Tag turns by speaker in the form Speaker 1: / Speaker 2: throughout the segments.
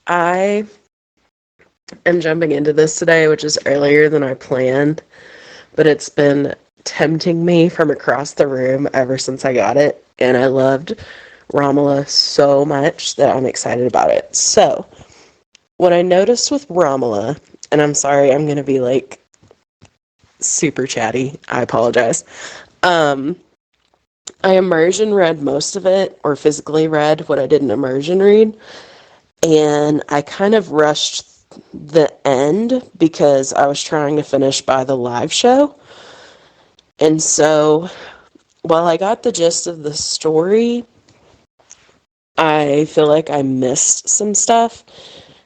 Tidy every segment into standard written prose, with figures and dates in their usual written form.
Speaker 1: I am jumping into this today, which is earlier than I planned, but it's been tempting me from across the room ever since I got it, and I loved Romola so much that I'm excited about it. So, what I noticed with Romola, and I'm sorry, I'm going to be like super chatty, I apologize. I immersion read most of it, or physically read what I didn't immersion read, and I kind of rushed the end because I was trying to finish by the live show. And so, while I got the gist of the story, I feel like I missed some stuff.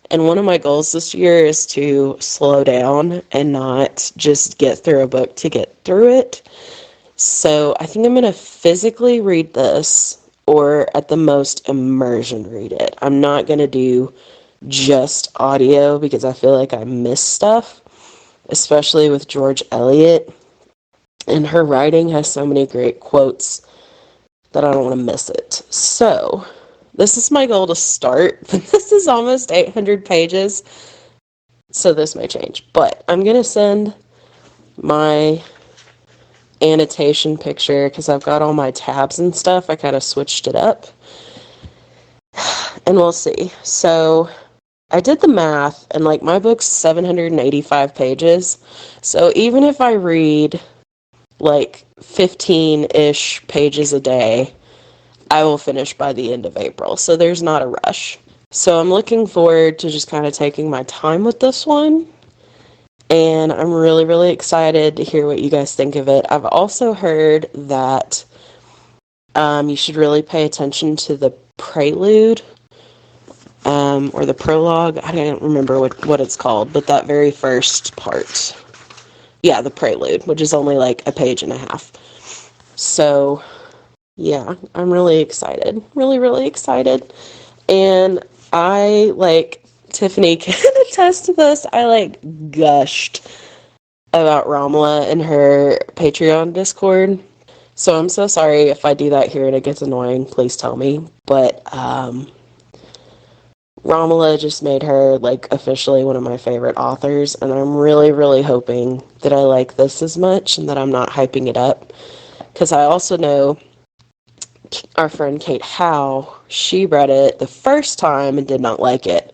Speaker 1: And one of my goals this year is to slow down and not just get through a book to get through it. So I think I'm going to physically read this, or at the most immersion read it. I'm not going to do just audio because I feel like I miss stuff, especially with George Eliot. And her writing has so many great quotes that I don't want to miss it. So this is my goal to start. This is almost 800 pages, so this may change. But I'm going to send my annotation picture because I've got all my tabs and stuff. I kind of switched it up. And we'll see. So I did the math, and like my book's 785 pages. So even if I read like 15-ish pages a day, I will finish by the end of April. So there's not a rush. So I'm looking forward to just kind of taking my time with this one. And I'm really, really excited to hear what you guys think of it. I've also heard that you should really pay attention to the Prelude, or the prologue. I don't remember what it's called, but that very first part. Yeah, the Prelude, which is only like a page and a half. So, yeah, I'm really excited. Really, really excited. And I, like, Tiffany can attest to this, I, like, gushed about Romola in her Patreon Discord. So I'm so sorry if I do that here and it gets annoying. Please tell me. But, Romola just made her, like, officially one of my favorite authors, and I'm really, really hoping that I like this as much and that I'm not hyping it up. Because I also know our friend Kate Howe, she read it the first time and did not like it.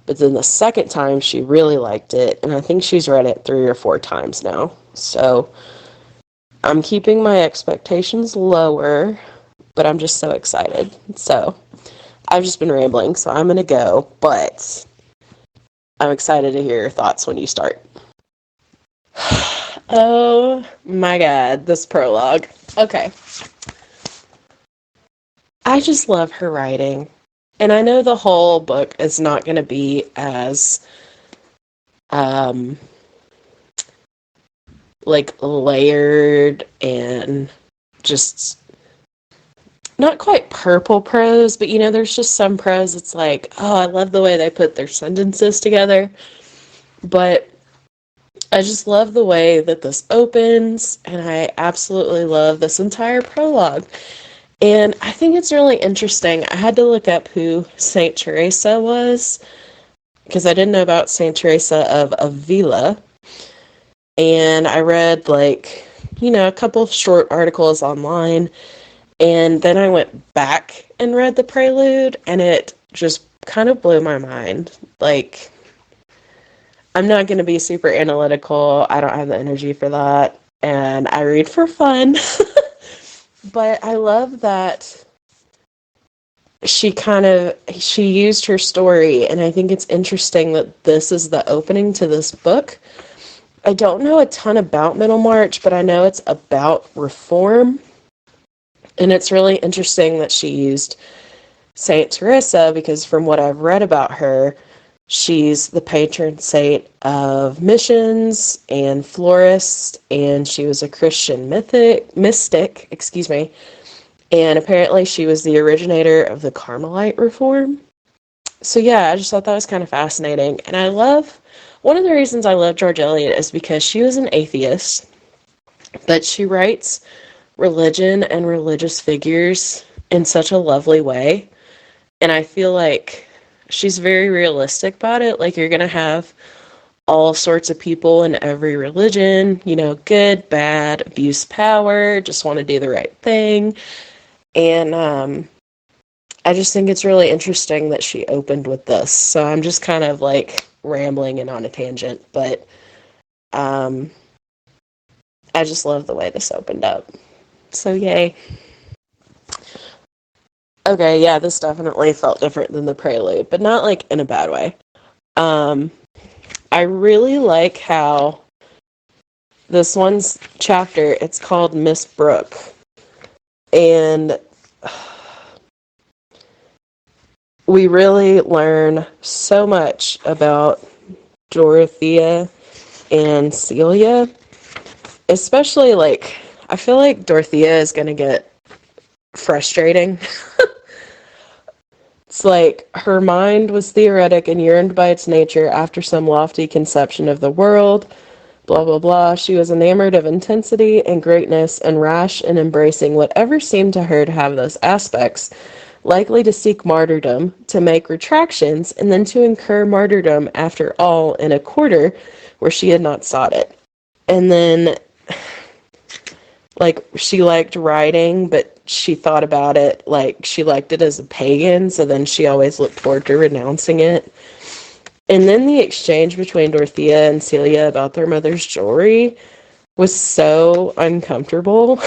Speaker 1: But then the second time, she really liked it, and I think she's read it 3 or 4 times now. So I'm keeping my expectations lower, but I'm just so excited. So I've just been rambling, so I'm going to go, but I'm excited to hear your thoughts when you start. Oh my god, this prologue. Okay. I just love her writing. And I know the whole book is not going to be as, like, layered and just not quite purple prose, but, you know, there's just some prose it's like, oh, I love the way they put their sentences together. But I just love the way that this opens, and I absolutely love this entire prologue. And I think it's really interesting. I had to look up who Saint Teresa was, because I didn't know about Saint Teresa of Avila. And I read, like, you know, a couple of short articles online. And then I went back and read the Prelude, and it just kind of blew my mind. Like, I'm not going to be super analytical. I don't have the energy for that. And I read for fun. But I love that she used her story, and I think it's interesting that this is the opening to this book. I don't know a ton about Middlemarch, but I know it's about reform. And it's really interesting that she used Saint Teresa, because from what I've read about her, she's the patron saint of missions and florists, and she was a Christian mystic, and apparently she was the originator of the Carmelite reform. So yeah, I just thought that was kind of fascinating. And one of the reasons I love George Eliot is because she was an atheist, but she writes religion and religious figures in such a lovely way. And I feel like she's very realistic about it. Like, you're going to have all sorts of people in every religion, good, bad, abuse power, just want to do the right thing. And I just think it's really interesting that she opened with this. So I'm just kind of like rambling and on a tangent, but I just love the way this opened up. So yay. Okay, yeah, this definitely felt different than the Prelude, but not like in a bad way. I really like how this one's chapter, it's called Miss Brooke. And we really learn so much about Dorothea and Celia. Especially, like, I feel like Dorothea is going to get frustrating. It's like her mind was theoretic and yearned by its nature after some lofty conception of the world, blah, blah, blah. She was enamored of intensity and greatness and rash in embracing whatever seemed to her to have those aspects, likely to seek martyrdom, to make retractions, and then to incur martyrdom after all in a quarter where she had not sought it. And then, like, she liked writing, but she thought about it like she liked it as a pagan, so then she always looked forward to renouncing it. And then the exchange between Dorothea and Celia about their mother's jewelry was so uncomfortable.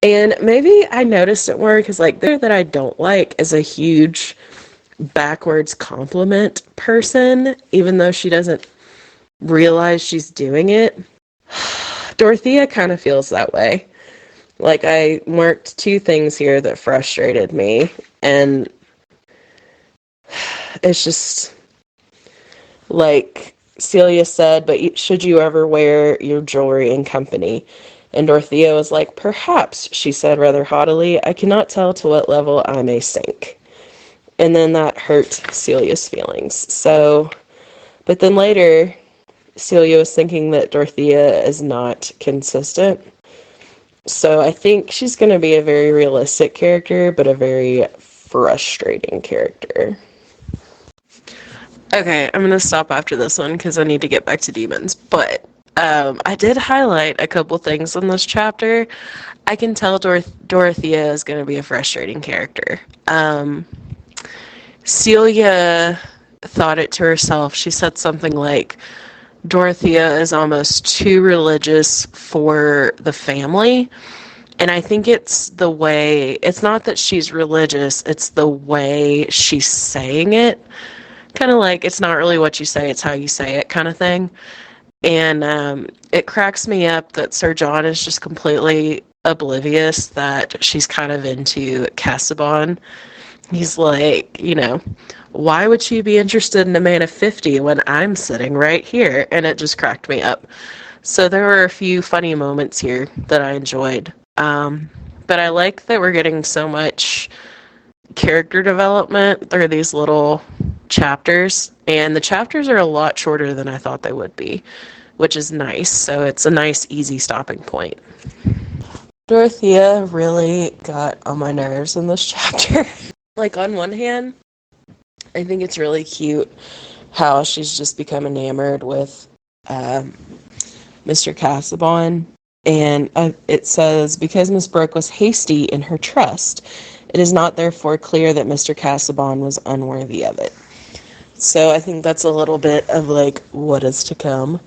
Speaker 1: And maybe I noticed it more because, like, there that I don't like is a huge backwards compliment person, even though she doesn't realize she's doing it. Dorothea kind of feels that way. Like, I marked 2 things here that frustrated me, and it's just, like Celia said, but should you ever wear your jewelry in company? And Dorothea was like, perhaps, she said rather haughtily. I cannot tell to what level I may sink. And then that hurt Celia's feelings. So, but then later, Celia was thinking that Dorothea is not consistent. So I think she's going to be a very realistic character, but a very frustrating character. Okay, I'm going to stop after this one because I need to get back to demons. But I did highlight a couple things in this chapter. I can tell Dorothea is going to be a frustrating character. Celia thought it to herself. She said something like, Dorothea is almost too religious for the family. And I think it's the way, it's not that she's religious, it's the way she's saying it. Kind of like, it's not really what you say, it's how you say it kind of thing. And it cracks me up that Sir John is just completely oblivious that she's kind of into Casaubon. He's like, why would she be interested in a man of 50 when I'm sitting right here? And it just cracked me up. So there were a few funny moments here that I enjoyed. But I like that we're getting so much character development through these little chapters. And the chapters are a lot shorter than I thought they would be, which is nice. So it's a nice, easy stopping point. Dorothea really got on my nerves in this chapter. Like, on one hand, I think it's really cute how she's just become enamored with Mr. Casaubon. And it says, because Miss Brooke was hasty in her trust, it is not therefore clear that Mr. Casaubon was unworthy of it. So I think that's a little bit of, like, what is to come.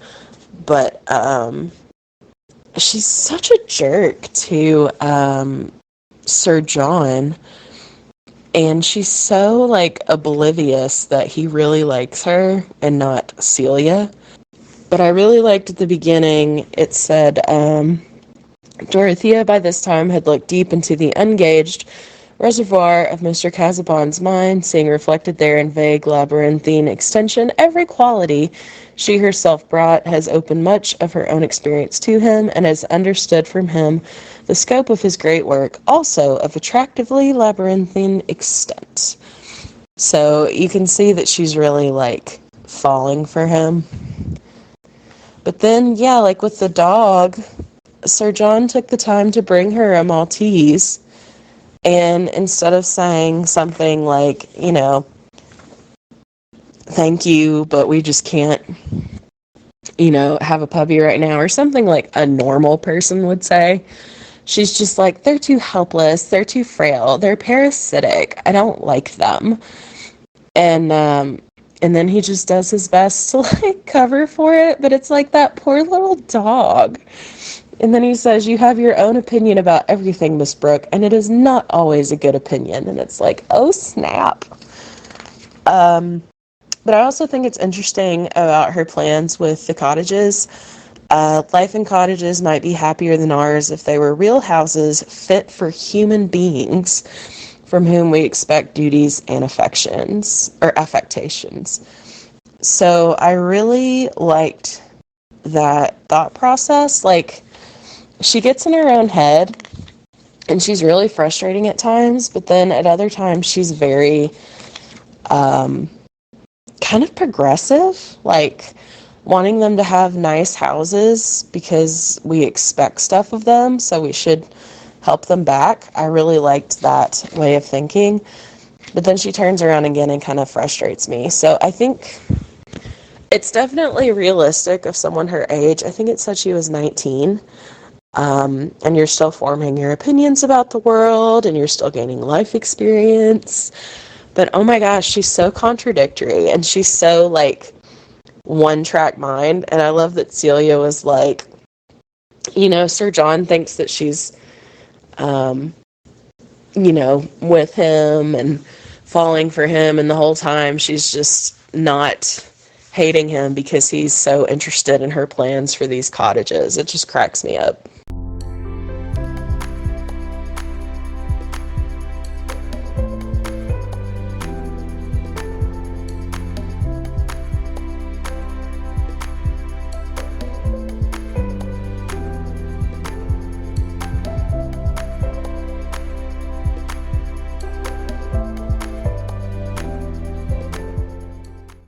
Speaker 1: But she's such a jerk to Sir John. And she's so, like, oblivious that he really likes her and not Celia. But I really liked at the beginning, it said, Dorothea by this time had looked deep into the ungauged reservoir of Mr. Casaubon's mind, seeing reflected there in vague labyrinthine extension every quality she herself brought, has opened much of her own experience to him, and has understood from him the scope of his great work, also of attractively labyrinthine extent. So you can see that she's really, like, falling for him. But then, yeah, like with the dog, Sir John took the time to bring her a Maltese, and instead of saying something like, thank you, but we just can't, have a puppy right now, or something like a normal person would say. She's just like, they're too helpless, they're too frail, they're parasitic, I don't like them. And then he just does his best to like cover for it, but it's like that poor little dog. And then he says, you have your own opinion about everything, Miss Brooke, and it is not always a good opinion. And it's like, oh snap. But I also think it's interesting about her plans with the cottages. Life in cottages might be happier than ours if they were real houses fit for human beings from whom we expect duties and affections, or affectations. So I really liked that thought process. Like, she gets in her own head, and she's really frustrating at times, but then at other times she's very kind of progressive, like wanting them to have nice houses because we expect stuff of them, so we should help them back. I really liked that way of thinking. But then she turns around again and kind of frustrates me. So I think it's definitely realistic of someone her age. I think it said she was 19. And you're still forming your opinions about the world, and you're still gaining life experience. But oh my gosh, she's so contradictory, and she's so like one-track mind. And I love that Celia was like, Sir John thinks that she's with him and falling for him, and the whole time she's just not hating him because he's so interested in her plans for these cottages. It just cracks me up.